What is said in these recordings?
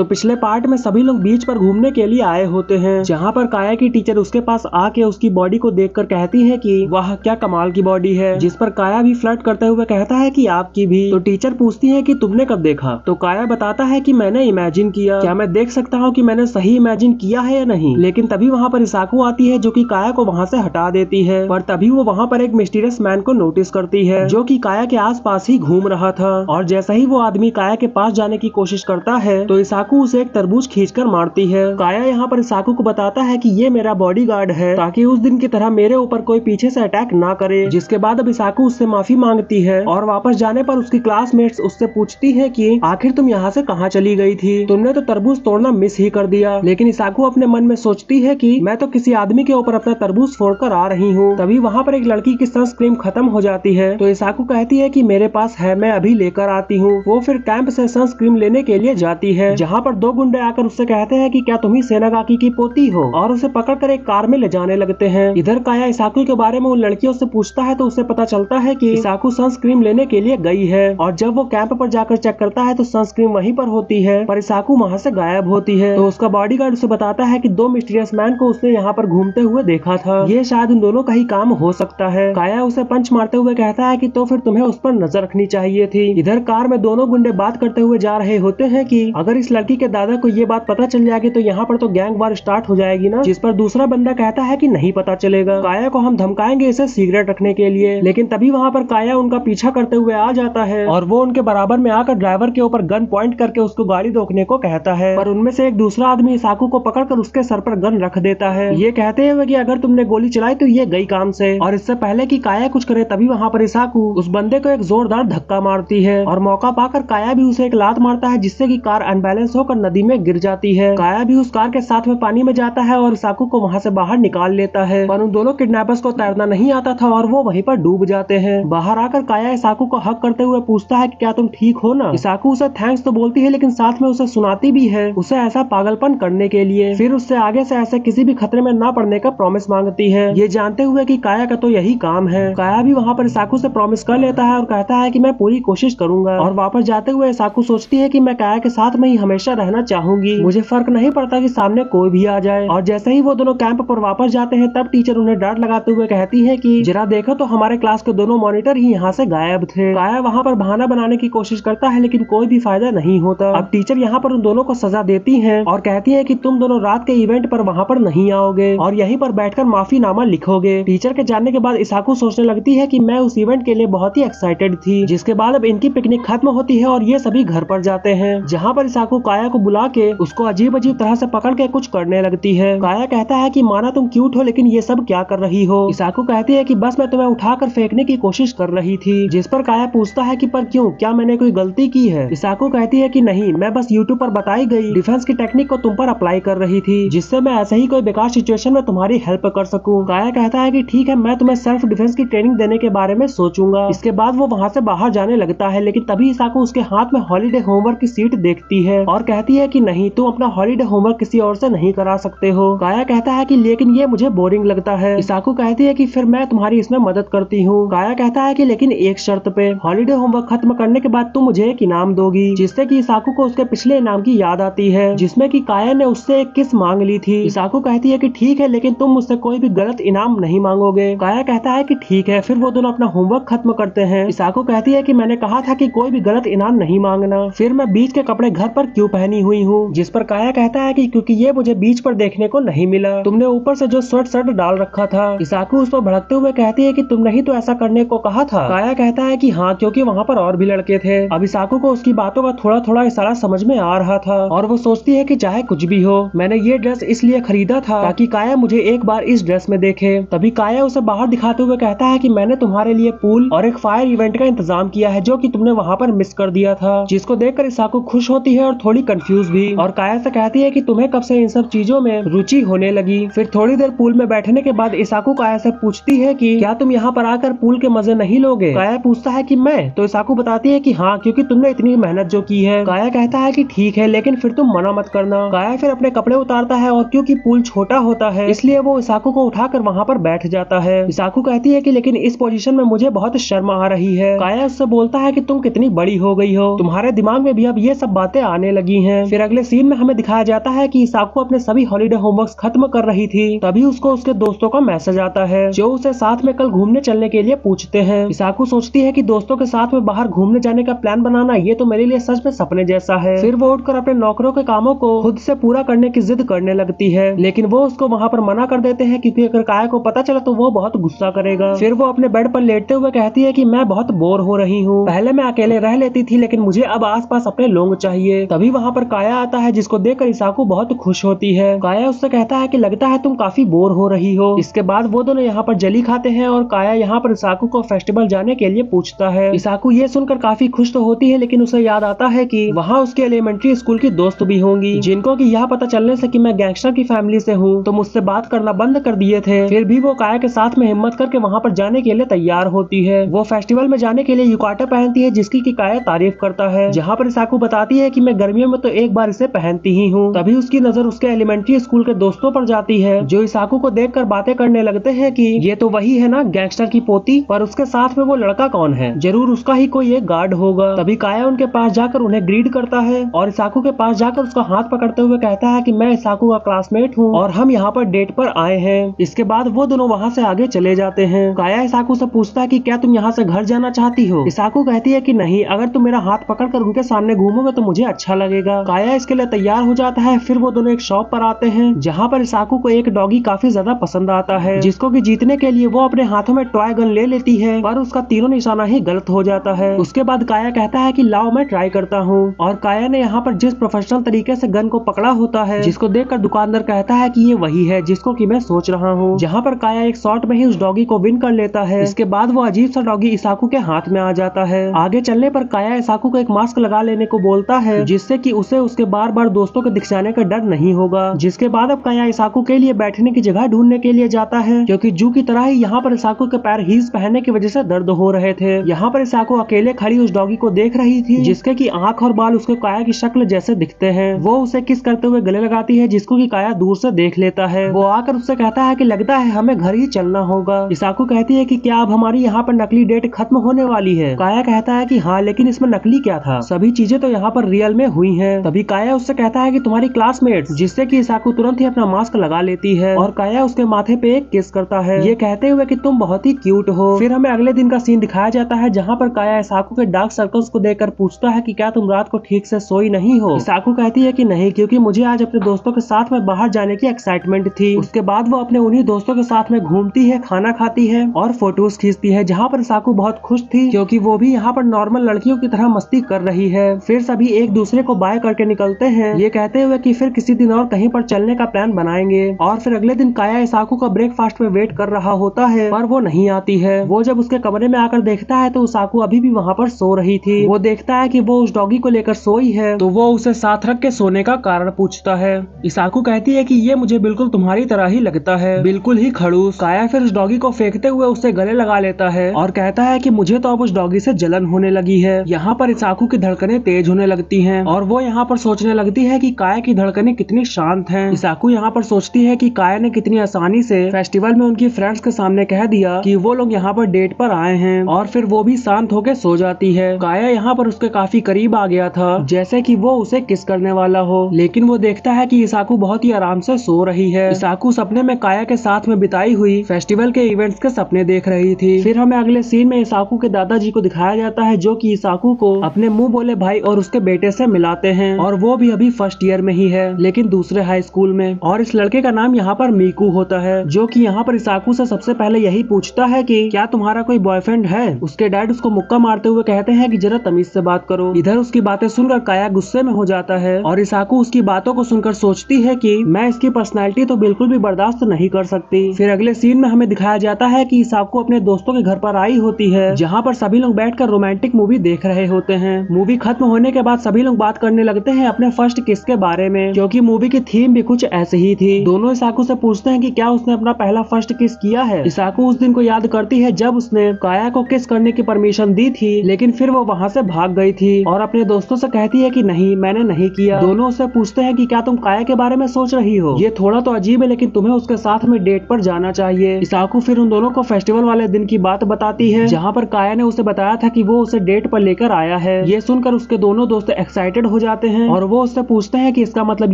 तो पिछले पार्ट में सभी लोग बीच पर घूमने के लिए आए होते हैं, जहाँ पर काया की टीचर उसके पास आके उसकी बॉडी को देखकर कहती है कि वाह क्या कमाल की बॉडी है, जिस पर काया भी फ्लर्ट करते हुए कहता है कि आपकी भी। तो टीचर पूछती है कि तुमने कब देखा, तो काया बताता है कि मैंने इमेजिन किया, क्या मैं देख सकता हूँ कि मैंने सही इमेजिन किया है या नहीं। लेकिन तभी वहाँ पर इसाकू आती है जो कि काया को वहाँ से हटा देती है, पर तभी वो वहाँ पर एक मिस्टीरियस मैन को नोटिस करती है जो कि काया के आसपास ही घूम रहा था। और जैसा ही वो आदमी काया के पास जाने की कोशिश करता है तो इसाकू उसे एक तरबूज खींचकर मारती है। काया यहाँ पर इसाकू को बताता है कि ये मेरा बॉडीगार्ड है ताकि उस दिन की तरह मेरे ऊपर कोई पीछे से अटैक ना करे। जिसके बाद अब इसाकू उससे माफी मांगती है और वापस जाने पर उसकी क्लासमेट्स उससे पूछती है कि आखिर तुम यहाँ से कहाँ चली गई थी, तुमने तो तरबूज तोड़ना मिस ही कर दिया। लेकिन इसाकू अपने मन में सोचती है कि मैं तो किसी आदमी के ऊपर अपना तरबूज फोड़कर आ रही हूँ। तभी वहाँ पर एक लड़की की सनस्क्रीन खत्म हो जाती है तो इसाकू कहती है कि मेरे पास है, मैं अभी लेकर आती हूँ। वो फिर कैंप से सनस्क्रीन लेने के लिए जाती है, जहाँ पर दो गुंडे आकर उससे कहते हैं कि क्या तुम ही सेनागाकी की पोती हो, और उसे पकड़कर एक कार में ले जाने लगते हैं। इधर काया इसाकू के बारे में उन लड़कियों से पूछता है तो उसे पता चलता है कि इसाकू सनस्क्रीन लेने के लिए गई है, और जब वो कैंप पर जाकर चेक करता है तो सनस्क्रीन वहीं पर होती है, पर इसाकू वहाँ से गायब होती है। तो उसका बॉडीगार्ड उसे बताता है कि दो मिस्टीरियस मैन को उसने यहाँ पर घूमते हुए देखा था, ये शायद उन दोनों का ही काम हो सकता है। काया उसे पंच मारते हुए कहता है कि तो फिर तुम्हें उस पर नजर रखनी चाहिए थी। इधर कार में दोनों गुंडे बात करते हुए जा रहे होते हैं कि अगर इस लड़की के दादा को ये बात पता चल जाएगी तो यहाँ पर तो गैंग वार स्टार्ट हो जाएगी ना, जिस पर दूसरा बंदा कहता है कि नहीं पता चलेगा, काया को हम धमकाएंगे इसे सिगरेट रखने के लिए। लेकिन तभी वहाँ पर काया उनका पीछा करते हुए आ जाता है और वो उनके बराबर में आकर ड्राइवर के ऊपर गन पॉइंट करके उसको गाड़ी रोकने को कहता है, पर उनमें से एक दूसरा आदमी इसाकू को पकड़कर उसके सर पर गन रख देता है, ये कहते हुए कि अगर तुमने गोली चलाई तो ये गई काम से। और इससे पहले कि काया कुछ करे तभी वहाँ पर इसाकू उस बंदे को एक जोरदार धक्का मारती है और मौका पाकर काया भी उसे एक लात मारता है, जिससे कि कार अनबैलेंस होकर नदी में गिर जाती है। काया भी उस कार के साथ में पानी में जाता है और इसाकू को वहाँ से बाहर निकाल लेता है, पर उन दोनों किडनैपर्स को तैरना नहीं आता था और वो वहीं पर डूब जाते हैं। बाहर आकर काया इसाकू को हक करते हुए पूछता है कि क्या तुम ठीक हो ना। इसाकू उसे थैंक्स तो बोलती है लेकिन साथ में उसे सुनाती भी है उसे ऐसा पागलपन करने के लिए, फिर उससे आगे से ऐसे किसी भी खतरे में ना पड़ने का प्रॉमिस मांगती है, ये जानते हुए कि काया का तो यही काम है। काया भी वहाँ पर इसाकू से प्रॉमिस कर लेता है और कहता है कि मैं पूरी कोशिश करूंगा। और वापस जाते हुए इसाकू सोचती है कि मैं काया के साथ में ही हमेशा रहना चाहूंगी, मुझे फर्क नहीं पड़ता कि सामने कोई भी आ जाए। और जैसे ही वो दोनों कैंप पर वापस जाते हैं तब टीचर उन्हें डांट लगाते हुए कहती है कि जरा देखो तो हमारे क्लास के दोनों मॉनिटर ही यहाँ से गायब थे। काया वहाँ पर बहाना बनाने की कोशिश करता है लेकिन कोई भी फायदा नहीं होता। अब टीचर यहाँ पर उन दोनों को सजा देती है और कहती है कि तुम दोनों रात के इवेंट पर वहाँ पर नहीं आओगे और यहीं पर बैठकर माफीनामा लिखोगे। टीचर के जाने के बाद इसाकू सोचने लगती है कि मैं उस इवेंट के लिए बहुत ही एक्साइटेड थी। जिसके बाद अब इनकी पिकनिक खत्म होती है और ये सभी घर पर जाते हैं, जहाँ पर इसाकू काया को बुला के उसको अजीब अजीब तरह से पकड़ के कुछ करने लगती है। काया कहता है कि माना तुम क्यूट हो लेकिन ये सब क्या कर रही हो। इसाकू कहती है कि बस मैं तुम्हें उठाकर फेंकने की कोशिश कर रही थी, जिस पर काया पूछता है कि पर क्यों, क्या मैंने कोई गलती की है। इसाकू कहती है कि नहीं, मैं बस यूट्यूब पर बताई गई डिफेंस की टेक्निक को तुम पर अप्लाई कर रही थी, जिससे मैं ऐसे ही कोई बेकार सिचुएशन में तुम्हारी हेल्प कर सकूं। काया कहता है कि ठीक है, मैं तुम्हें सेल्फ डिफेंस की ट्रेनिंग देने के बारे में सोचूंगा। इसके बाद वो वहाँ से बाहर जाने लगता है, लेकिन तभी इसाकू उसके हाथ में हॉलीडे होमवर्क की सीट देखती है और कहती है कि नहीं, तुम अपना हॉलीडे होमवर्क किसी और से नहीं करा सकते हो। काया कहता है कि लेकिन ये मुझे बोरिंग लगता है। इसाकू कहती है कि फिर मैं तुम्हारी इसमें मदद करती हूँ। काया कहता है कि लेकिन एक शर्त पे, हॉलीडे होमवर्क खत्म करने के बाद तुम मुझे एक इनाम दोगी, जिससे कि इसाकू को उसके पिछले इनाम की याद आती है, जिसमें कि काया ने उससे एक किस मांग ली थी। इसाकू कहती है कि ठीक है, लेकिन तुम मुझसे कोई भी गलत इनाम नहीं मांगोगे। काया कहता है कि ठीक है। फिर वो दोनों अपना होमवर्क खत्म करते हैं। इसाकू कहती है कि मैंने कहा था कि कोई भी गलत इनाम नहीं मांगना, फिर मैं बीच के कपड़े घर पर क्यों पहनी हुई हूँ। जिस पर काया कहता है कि क्योंकि ये मुझे बीच पर देखने को नहीं मिला, तुमने ऊपर से जो स्वेट शर्ट डाल रखा था। इसाकू उस पर भड़कते हुए कहती है कि तुमने ही तो ऐसा करने को कहा था। काया कहता है कि हाँ, क्योंकि वहाँ पर और भी लड़के थे। अब इसाकू को उसकी बातों का थोड़ा थोड़ा इशारा समझ में आ रहा था और वो सोचती है कि चाहे कुछ भी हो, मैंने ये ड्रेस इसलिए खरीदा था ताकि काया मुझे एक बार इस ड्रेस में देखे। तभी काया उसे बाहर दिखाते हुए कहता है कि मैंने तुम्हारे लिए पूल और एक फायर इवेंट का इंतजाम किया है जो कि तुमने वहाँ पर मिस कर दिया था। जिसको देखकर इसाकू खुश होती है और थोड़ी कंफ्यूज भी, और काया से कहती है कि तुम्हें कब से इन सब चीजों में रुचि होने लगी। फिर थोड़ी देर पूल में बैठने के बाद इसाकू काया से पूछती है कि क्या तुम यहाँ पर आकर पूल के मजे नहीं लोगे। काया पूछता है कि मैं, तो इसाकू बताती है कि हाँ, क्योंकि तुमने इतनी मेहनत जो की है। काया कहता है कि ठीक है, लेकिन फिर तुम मना मत करना। काया फिर अपने कपड़े उतारता है और क्योंकि पूल छोटा होता है इसलिए वो इसाकू को उठाकर वहाँ पर बैठ जाता है। इसाकू कहती है कि लेकिन इस पोजीशन में मुझे बहुत शर्म आ रही है। काया उससे बोलता है कि तुम कितनी बड़ी हो गई हो, तुम्हारे दिमाग में भी अब ये सब बातें आने लगी हैं। फिर अगले सीन में हमें दिखाया जाता है कि इसाकू अपने सभी हॉलीडे होमवर्क खत्म कर रही थी, तभी उसको उसके दोस्तों का मैसेज आता है जो उसे साथ में कल घूमने चलने के लिए पूछते हैं। इसाकू सोचती है कि दोस्तों के साथ में बाहर घूमने जाने का प्लान बनाना ये तो मेरे लिए सच में सपने जैसा है। फिर वो उठकर अपने नौकरों के कामों को खुद से पूरा करने की जिद करने लगती है, लेकिन वो उसको वहाँ पर मना कर देते हैं क्योंकि अगर काया को पता चला तो वो बहुत गुस्सा करेगा। फिर वो अपने बेड पर लेटते हुए कहती है कि मैं बहुत बोर हो रही हूँ, पहले मैं अकेले रह लेती थी लेकिन मुझे अब आसपास अपने लोग चाहिए। तभी वहाँ पर काया आता है जिसको देखकर इसाकू बहुत खुश होती है। काया उससे कहता है कि लगता है तुम काफी बोर हो रही हो। इसके बाद वो दोनों यहाँ पर जली खाते हैं और काया यहाँ पर इसाकू को फेस्टिवल जाने के लिए पूछता है। इसाकू ये सुनकर काफी खुश तो होती है लेकिन उसे याद आता है कि वहाँ उसके एलिमेंट्री स्कूल की दोस्त भी होंगी जिनको कि यह पता चलने से कि मैं गैंगस्टर की फैमिली से हूँ तो मुझसे बात करना बंद कर दिए थे। फिर भी वो काया के साथ में हिम्मत करके वहाँ पर जाने के लिए तैयार होती है। वो फेस्टिवल में जाने के लिए युकाटा पहनती है जिसकी की काया तारीफ करता है, जहाँ पर इसाकू बताती है कि मैं गर्मियों में तो एक बार इसे पहनती ही हूँ। तभी उसकी नजर उसके एलिमेंट्री स्कूल के दोस्तों पर जाती है जो इसाकू को देखकर बातें करने लगते हैं कि ये तो वही है ना गैंगस्टर की पोती, पर उसके साथ में वो लड़का कौन है, जरूर उसका ही कोई एक गार्ड होगा। तभी काया उनके पास जाकर उन्हें ग्रीट करता है और इसाकू के पास जाकर उसका हाथ पकड़ते हुए कहता है कि मैं इसाकू का क्लासमेट हूँ और हम यहाँ पर डेट पर आए हैं। इसके बाद वो दोनों वहाँ से आगे चले जाते हैं। काया इसाकू से पूछता है कि क्या तुम यहाँ से घर जाना चाहती हो। इसाकू कहती है कि नहीं, अगर तुम मेरा हाथ पकड़कर उनके सामने घूमोगे तो मुझे अच्छा लगेगा। काया इसके लिए तैयार हो जाता है। फिर वो दोनों एक शॉप पर आते हैं जहाँ पर इसाकू को एक डॉगी काफी ज्यादा पसंद आता है जिसको कि जीतने के लिए वो अपने हाथों में टॉय गन ले लेती है, पर उसका तीनों निशाना ही गलत हो जाता है। उसके बाद काया कहता है कि लाओ मैं ट्राई करता हूँ और काया ने यहाँ पर जिस प्रोफेशनल तरीके से गन को पकड़ा होता है जिसको देखकर दुकानदार कहता है कि ये वही है जिसको कि मैं सोच रहा हूँ, जहाँ पर काया एक शॉट में ही उस डॉगी को विन कर लेता है। इसके बाद वो अजीब सा डॉगी इसाकू के हाथ में आ जाता है। आगे चलने पर काया इसाकू को एक मास्क लगा लेने को बोलता है जिससे कि उसे उसके बार बार दोस्तों के दिख जाने का डर नहीं होगा। जिसके बाद अब काया इसाकू के लिए बैठने की जगह ढूंढने के लिए जाता है क्योंकि जू की तरह ही यहाँ पर इसाकू के पैर हील्स पहनने की वजह से दर्द हो रहे थे। यहाँ पर इसाकू अकेले खड़ी उस डॉगी को देख रही थी जिसके की आंख और बाल उसके काया की शक्ल जैसे दिखते हैं। वो उसे किस करते हुए गले लगाती है जिसको की काया दूर से देख लेता है। वो आकर उससे कहता है कि लगता है हमें घर ही चलना होगा। इसाकू कहती है कि क्या अब हमारी यहाँ पर नकली डेट खत्म होने वाली है। काया कहता है कि हाँ, लेकिन इसमें नकली क्या था, सभी चीजें तो यहाँ पर रियल में हुई हैं। तभी काया उससे कहता है कि तुम्हारी क्लासमेट्स, जिससे कि इसाकू तुरंत ही अपना मास्क लगा लेती है और काया उसके माथे पे एक किस करता है ये कहते हुए कि तुम बहुत ही क्यूट हो। फिर हमें अगले दिन का सीन दिखाया जाता है जहाँ पर काया इसाकू के डार्क सर्कल्स को देखकर पूछता है कि क्या तुम रात को ठीक से सोई नहीं हो। इसाकू कहती है कि नहीं, क्योंकि मुझे आज अपने दोस्तों के साथ में बाहर जाने की एक्साइटमेंट थी। उसके बाद वो अपने उन्हीं दोस्तों के साथ में घूमती है, खाना खाती है और फोटोज खींचती है, जहाँ पर इसाकू बहुत खुश थी क्योंकि वो भी यहाँ पर नॉर्मल लड़कियों की तरह मस्ती कर रही है। फिर सभी एक दूसरे को बाय करके निकलते हैं ये कहते हुए कि फिर किसी दिन और कहीं पर चलने का प्लान बनाएंगे। और फिर अगले दिन काया इसाकू का ब्रेकफास्ट में वेट कर रहा होता है पर वो नहीं आती है। वो जब उसके कमरे में आकर देखता है तो इसाकू अभी भी वहाँ पर सो रही थी। वो देखता है कि वो उस डॉगी को लेकर सोई है तो वो उसे साथ रख के सोने का कारण पूछता है। इसाकू कहती है कि ये मुझे बिल्कुल तुम्हारी तरह ही लगता है, बिल्कुल ही खड़ूस। काया फिर उस डॉगी को फेंकते हुए उससे गले लगा लेता है और कहता है कि मुझे तो अब उस डॉगी से जलन होने लगी है। यहाँ पर इसाकू की धड़कनें तेज होने लगती हैं और वो यहाँ पर सोचने लगती है कि काया की धड़कनें कितनी शांत हैं। इसाकू यहाँ पर सोचती है कि काया ने कितनी आसानी से फेस्टिवल में उनकी फ्रेंड्स के सामने कह दिया कि वो लोग यहाँ पर डेट पर आए हैं और फिर वो भी शांत होकर सो जाती है। काया यहाँ पर उसके काफी करीब आ गया था जैसे कि वो उसे किस करने वाला हो, लेकिन वो देखता है कि इसाकू बहुत ही आराम से सो रही है। इसाकू सपने में काया के साथ में बिताई हुई फेस्टिवल के इवेंट्स के सपने देख रही थी। फिर हमें अगले सीन में इसाकू के दादाजी को दिखाया जाता है जो कि इसाकू को अपने मुंह बोले भाई और उसके बेटे से मिलाते हैं और वो भी अभी फर्स्ट ईयर में ही है लेकिन दूसरे हाई स्कूल में। और इस लड़के का नाम यहाँ पर मीकू होता है जो कि यहाँ पर इसाकू से सबसे पहले यही पूछता है कि क्या तुम्हारा कोई बॉयफ्रेंड है। उसके डैड उसको मुक्का मारते हुए कहते हैं कि जरा तमीज से बात करो। इधर उसकी बातें सुनकर काया गुस्से में हो जाता है और इसाकू उसकी बातों को सुनकर सोचती है कि मैं इसकी पर्सनैलिटी तो बिल्कुल भी बर्दाश्त नहीं कर सकती। फिर अगले सीन में हमें दिखाया जाता है कि इसाकू अपने दोस्तों के घर पर आई होती है जहाँ पर सभी लोग बैठकर रोमांटिक मूवी देख रहे होते हैं। मूवी खत्म होने के बाद सभी लोग बात करने लगते हैं अपने फर्स्ट किस के बारे में क्योंकि मूवी की थीम भी कुछ ऐसे ही थी। दोनों इसाकू से पूछते हैं कि क्या उसने अपना पहला फर्स्ट किस किया है। इसाकू उस दिन को याद करती है जब उसने काया को किस करने की परमिशन दी थी लेकिन फिर वो वहाँ से भाग गई थी और अपने दोस्तों से कहती है कि नहीं, मैंने नहीं किया। दोनों उससे पूछते हैं कि क्या तुम काया के बारे में सोच रही हो, ये थोड़ा तो अजीब है लेकिन तुम्हें उसके साथ में डेट पर जाना चाहिए। इसाकू फिर उन दोनों को फेस्टिवल वाले दिन की बात बताती है जहाँ पर काया ने उसे बताया था कि वो उसे डेट पर लेकर आया है। ये सुनकर उसके दोनों दोस्त एक्साइटेड हो जाते हैं और वो उससे पूछते हैं कि इसका मतलब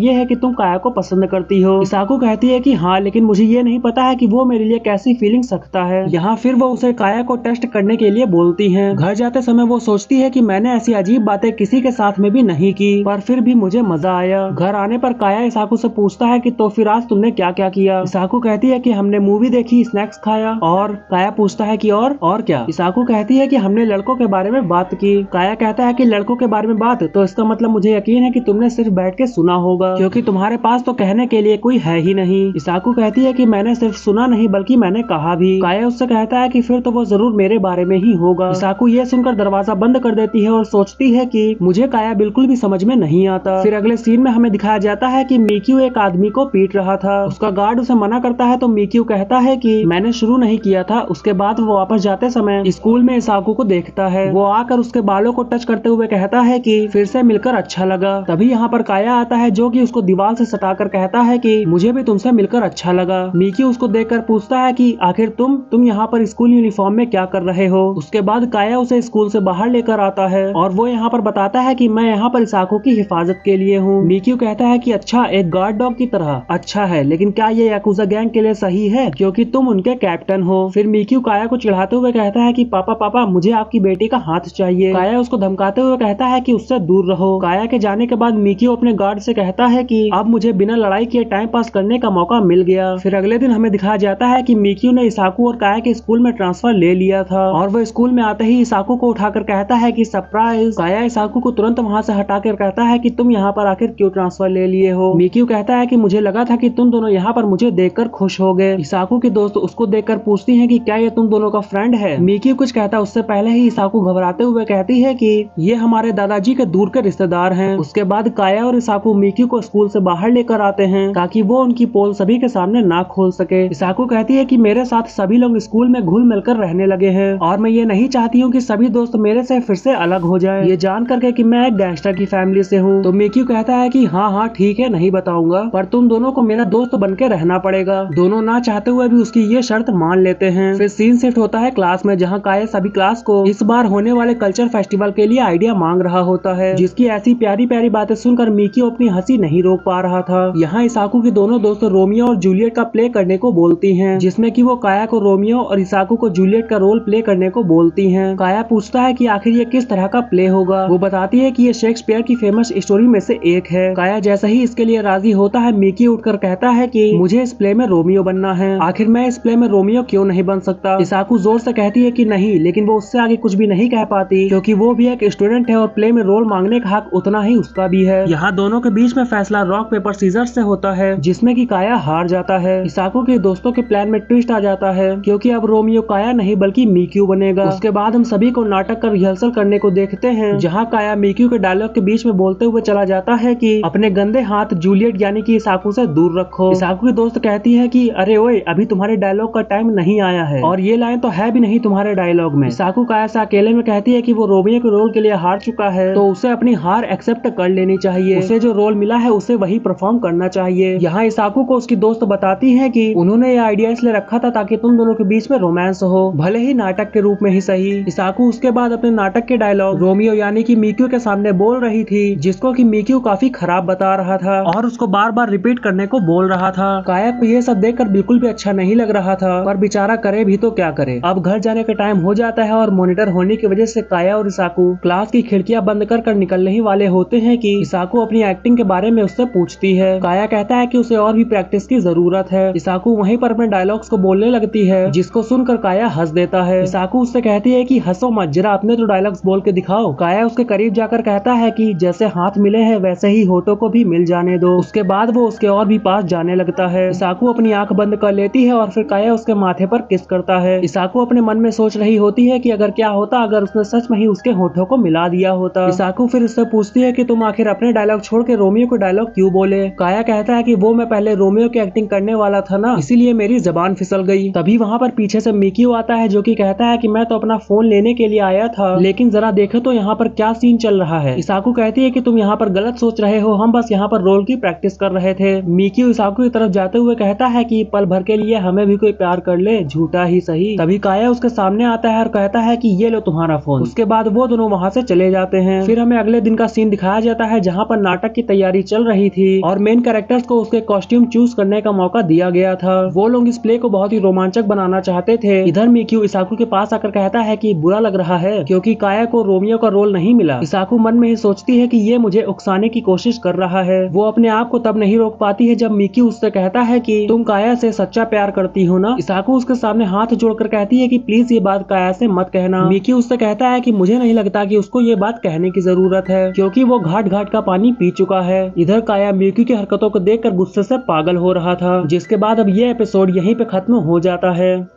ये है कि तुम काया को पसंद करती हो। इसाकू कहती है कि हाँ, लेकिन मुझे ये नहीं पता है कि वो मेरे लिए कैसी फीलिंग्स रखता है। यहाँ फिर वो उसे काया को टेस्ट करने के लिए बोलती है। घर जाते समय वो सोचती है कि मैंने ऐसी अजीब बातें किसी के साथ में भी नहीं की, पर फिर भी मुझे मजा आया। घर आने पर काया इसाकू से पूछता है कि तो फिर आज तुमने क्या क्या किया। इसाकू कहती है कि हमने मूवी देखी, स्नैक्स खाया। और काया पूछता है कि और क्या। इसाकू कहती है कि हमने लड़कों के बारे में बात की। काया कहता है कि लड़कों के बारे में बात, तो इसका मतलब मुझे यकीन है कि तुमने सिर्फ बैठ के सुना होगा, क्योंकि तुम्हारे पास तो कहने के लिए कोई है ही नहीं। इसाकू कहती है कि मैंने सिर्फ सुना नहीं बल्कि मैंने कहा भी। काया उससे कहता है कि फिर तो वो जरूर मेरे बारे में ही होगा। इसाकू ये सुनकर दरवाजा बंद कर देती है और सोचती है कि मुझे काया बिल्कुल भी समझ में नहीं आता। फिर अगले सीन में हमें दिखाया जाता है कि मिक्यू एक आदमी को पीट रहा था। उसका गार्ड उसे मना करता है तो मिक्यू कहता है कि मैंने शुरू नहीं किया था। उसके बाद वो वापस जाते समय स्कूल में इसाकू को देखता है। वो आकर उसके बालों को टच करते हुए कहता है कि फिर से मिलकर अच्छा लगा। तभी यहाँ पर काया आता है जो कि उसको दीवार से सटाकर कहता है कि मुझे भी तुमसे मिलकर अच्छा लगा। मिक्यू उसको देखकर पूछता है कि आखिर तुम यहाँ पर स्कूल यूनिफॉर्म में क्या कर रहे हो। उसके बाद काया उसे स्कूल से बाहर लेकर आता है और वो यहाँ पर बताता है कि मैं यहाँ पर इसाकू की हिफाजत के लिए हूँ। मिक्यू कहता है कि अच्छा, एक गार्ड डॉग की तरह। अच्छा है, लेकिन क्या ये याकुजा गैंग के लिए सही है, क्योंकि तुम उनके कैप्टन हो। फिर मिक्यू काया को चिढ़ाते हुए कहता है कि पापा मुझे आपकी बेटी का हाथ चाहिए। काया उसको धमकाते हुए कहता है कि उससे दूर रहो। काया के जाने के बाद मिक्यू अपने गार्ड से कहता है कि अब मुझे बिना लड़ाई किए टाइम पास करने का मौका मिल गया। फिर अगले दिन हमें दिखाया जाता है कि मिक्यू ने इसाकू और काया के स्कूल में ट्रांसफर ले लिया था और वो स्कूल में आते ही इसाकू को उठाकर कहता है कि सरप्राइज। काया इसाकू को तुरंत वहाँ से हटाकर कहता है कि तुम यहाँ पर आखिर क्यों ट्रांसफर ले लिए हो। मिक्यू कहता है कि मुझे लगा था कि तुम दोनों यहाँ पर मुझे देखकर खुश हो गए। इसाकू की दोस्त उसको देखकर पूछती है कि क्या ये तुम दोनों का फ्रेंड है। मिक्यू कुछ कहता उससे पहले ही इसाकू घबराते हुए कहती है कि ये हमारे दादाजी के दूर के रिश्तेदार हैं। उसके बाद काया और इसाकू मिक्यू को स्कूल से बाहर लेकर आते हैं ताकि वो उनकी पोल सभी के सामने ना खोल सके। इसाकू कहती है कि मेरे साथ सभी लोग स्कूल में घुल मिलकर रहने लगे हैं और मैं ये नहीं चाहती हूँ कि सभी दोस्त मेरे से फिर से अलग हो जाए, ये जान करके कि मैं एक गैंगस्टर की फैमिली से हूँ। तो मिक्यू कहता है कि हाँ ठीक है, नहीं बताऊंगा, पर तुम दोनों को मेरा दोस्त बन के रहना पड़ेगा। दोनों ना चाहते हुए भी उसकी ये शर्त मान लेते हैं। फिर सीन शिफ्ट होता है क्लास में, जहाँ काया सभी क्लास को इस बार होने वाले कल्चर फेस्टिवल के लिए आइडिया मांग रहा होता है, जिसकी ऐसी प्यारी प्यारी बातें सुनकर मिक्यू अपनी हंसी नहीं रोक पा रहा था। यहाँ इसाकू की दोनों दोस्त रोमियो और जूलियट का प्ले करने को बोलती हैं, जिसमें कि वो काया को रोमियो और इसाकू को जूलियट का रोल प्ले करने को बोलती हैं। काया पूछता है कि आखिर ये किस तरह का प्ले होगा। वो बताती है कि ये शेक्सपियर की फेमस स्टोरी में से एक है। काया जैसा ही इसके लिए राजी होता है, मिक्यू उठकर कहता है कि मुझे इस प्ले में रोमियो बनना है। आखिर मैं इस प्ले में रोमियो क्यों नहीं बन सकता। इसाकू जोर से कहती है कि नहीं, लेकिन वो उससे आगे कुछ भी नहीं कह पाती, क्योंकि वो भी एक स्टूडेंट है और प्ले में रोल मांगने का हक उतना ही उसका भी है। यहाँ दोनों के बीच में फैसला रॉक पेपर सीजर से होता है, जिसमें कि काया हार जाता है। इसाकू के दोस्तों के प्लान में ट्विस्ट आ जाता है, क्योंकि अब रोमियो काया नहीं बल्कि मिक्यू बनेगा। उसके बाद हम सभी को नाटक का रिहर्सल करने को देखते हैं, जहाँ काया मिक्यू के डायलॉग के बीच में बोलते हुए चला जाता है कि अपने गंदे हाथ जूलियट यानी कि इसाकू से दूर रखो। इसाकू की दोस्त कहती है कि अरे ओए, अभी तुम्हारे डायलॉग का टाइम नहीं आया है और ये लाइन तो है भी नहीं तुम्हारे डायलॉग में। इसाकू काया से अकेले में कहती है कि वो रोमियो के रोल के लिए हार चुका है, तो उसे अपनी हार एक्सेप्ट कर लेनी चाहिए। उसे जो रोल मिला है उसे वही परफॉर्म करना चाहिए। यहाँ इसाकू को उसकी दोस्त बताती है कि उन्होंने ये आइडिया इसलिए रखा था ताकि तुम दोनों के बीच में रोमांस हो, भले ही नाटक के रूप में ही सही। इसाकू उसके बाद अपने नाटक के डायलॉग रोमियो यानी कि मिक्यू के सामने बोल रही थी, जिसको कि मिक्यू काफी खराब बता रहा था और उसको बार बार रिपीट करने को बोल रहा था। काया को ये सब देखकर बिल्कुल भी अच्छा नहीं लग रहा था, पर बेचारा करे भी तो क्या करे। अब घर जाने का टाइम हो जाता है और मॉनिटर होने की वजह से काया और इसाकू क्लास की खिड़कियां बंद कर निकलने ही वाले होते हैं कि इसाकू अपनी एक्टिंग के बारे में उससे पूछती है। काया कहता है कि उसे और भी प्रैक्टिस की जरूरत है। इसाकू वहीं पर अपने डायलॉग्स को बोलने लगती है, जिसको सुनकर काया हंस देता है। इसाकू उससे कहती है कि हंसो मत, जरा अपने तो डायलॉग्स बोल के दिखाओ। काया उसके करीब जाकर कहता है कि जैसे हाथ मिले हैं वैसे ही होठों को भी मिल जाने दो। उसके बाद वो उसके और भी पास जाने लगता है। इसाकू अपनी आंख बंद कर लेती है और फिर काया उसके माथे पर किस करता है। इसाकू अपने मन में सोच रही होती है कि अगर क्या होता अगर उसने सच में ही उसके होठों को मिला दिया होता। इसाकू फिर उससे पूछती है कि तुम आखिर अपने डायलॉग छोड़ के रोमियो को डायलॉग क्यों बोले। काया कहता है कि वो मैं पहले रोमियो की एक्टिंग करने वाला था ना, इसीलिए मेरी जबान फिसल गई। तभी वहाँ पर पीछे से मिक्यू आता है, जो कि कहता है कि मैं तो अपना फोन लेने के लिए आया था, लेकिन जरा देखो तो यहाँ पर क्या सीन चल रहा है। इसाकू कहती है कि तुम यहाँ पर गलत सोच रहे हो, हम बस यहाँ पर रोल की प्रैक्टिस कर रहे थे। मिक्यू इसाकू की तरफ जाते हुए कहता है कि पल भर के लिए हमें भी कोई प्यार कर ले, झूठा ही सही। तभी काया उसके सामने आता है और कहता है कि ये लो तुम्हारा फोन। उसके बाद वो दोनों वहाँ से चले जाते हैं। फिर हमें अगले दिन का का सीन दिखाया जाता है जहाँ पर नाटक की तैयारी चल रही थी और मेन कैरेक्टर्स को उसके कॉस्ट्यूम चूज करने का मौका दिया गया था। वो लोग इस प्ले को बहुत ही रोमांचक बनाना चाहते थे। इधर मिक्यू इसाकू के पास आकर कहता है कि बुरा लग रहा है क्योंकि काया को रोमियो का रोल नहीं मिला। इसाकू मन में ही सोचती है कि ये मुझे उकसाने की कोशिश कर रहा है। वो अपने आप को तब नहीं रोक पाती है जब मिक्यू उससे कहता है कि तुम काया से सच्चा प्यार करती हो ना। इसाकू उसके सामने हाथ जोड़कर कहती है कि प्लीज ये बात काया से मत कहना। मिक्यू उससे कहता है कि मुझे नहीं लगता कि उसको ये बात कहने की जरूरत है क्योंकि वो घाट घाट का पानी पी चुका है। इधर काया मिक्यू की हरकतों को देखकर गुस्से से पागल हो रहा था। जिसके बाद अब ये एपिसोड यहीं पे खत्म हो जाता है।